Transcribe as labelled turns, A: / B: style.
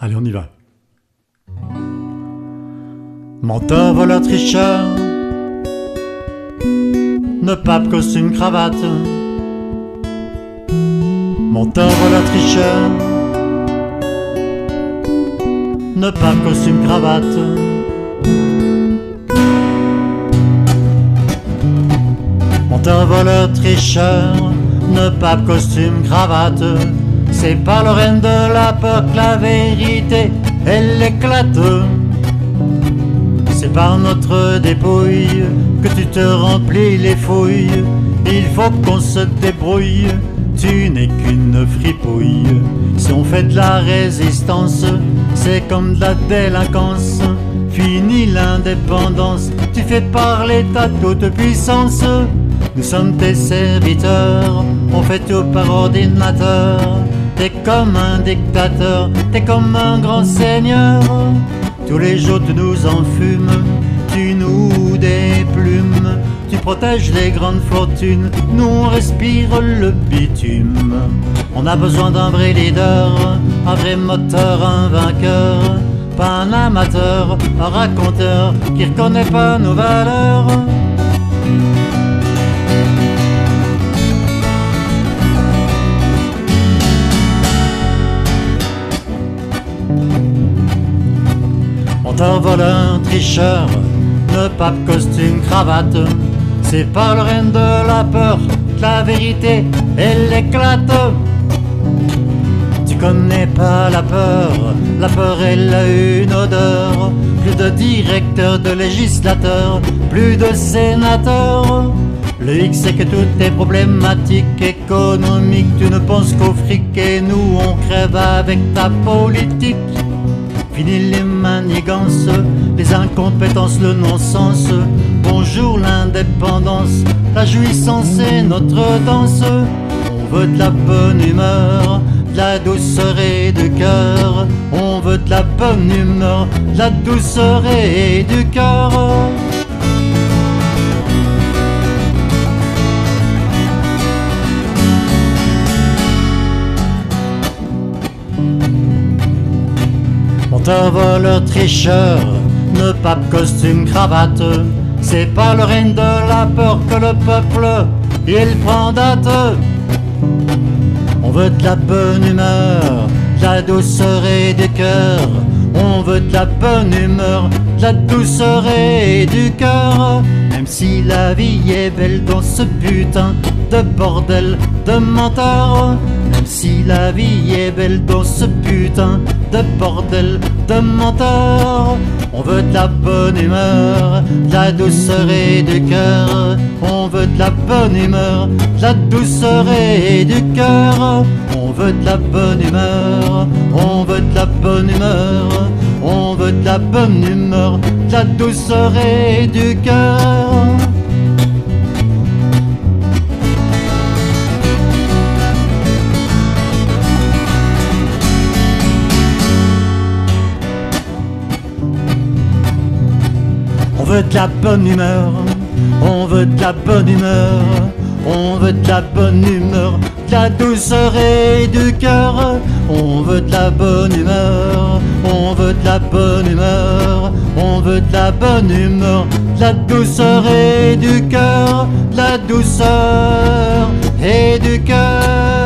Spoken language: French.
A: Allez, on y va. Menteur, voleur, tricheur, ne pape, costume, cravate. Menteur, voleur, tricheur, ne pape, costume, cravate. Menteur, voleur, tricheur, ne pape, costume, cravate. C'est par le règne de la peur que la vérité, elle éclate. C'est par notre dépouille que tu te remplis les fouilles. Il faut qu'on se débrouille, tu n'es qu'une fripouille. Si on fait de la résistance, c'est comme de la délinquance. Fini l'indépendance, tu fais parler ta toute puissance. Nous sommes tes serviteurs, on fait tout par ordinateur. T'es comme un dictateur, t'es comme un grand seigneur. Tous les jours tu nous enfumes, tu nous déplumes. Tu protèges les grandes fortunes, nous on respire le bitume. On a besoin d'un vrai leader, un vrai moteur, un vainqueur. Pas un amateur, un raconteur qui reconnaît pas nos valeurs. Menteur, voleur, tricheur, ne pape, costume, cravate. C'est par le règne de la peur que la vérité, elle éclate. Tu connais pas la peur elle a une odeur. Plus de directeurs, de législateurs, plus de sénateurs. Le X c'est que toutes tes problématiques économiques, tu ne penses qu'au fric et nous on crève avec ta politique. Fini les manigances, les incompétences, le non-sens. Bonjour l'indépendance, la jouissance est notre danse. On veut de la bonne humeur, de la douceur et du cœur. On veut de la bonne humeur, de la douceur et du cœur. Menteur, voleur, tricheur, ne pape, costume, cravate. C'est par le règne de la peur que le peuple, il prend date. On veut de la bonne humeur, de la douceur et du cœur. On veut de la bonne humeur, de la douceur et du cœur. Même si la vie est belle dans ce putain de bordel de menteur. Même si la vie est belle dans ce putain de bordel de menteur. On veut de la bonne humeur, de la douceur et du cœur. On veut de la bonne humeur, de la douceur et du cœur. On veut de la bonne humeur, on veut de la bonne humeur. On veut de la bonne humeur, de la douceur et du cœur. On veut de la bonne humeur, on veut de la bonne humeur. On veut de la bonne humeur, de la douceur et du cœur. On veut de la bonne humeur, on veut de la bonne humeur. On veut de la bonne humeur, de la douceur et du cœur. De la douceur et du cœur.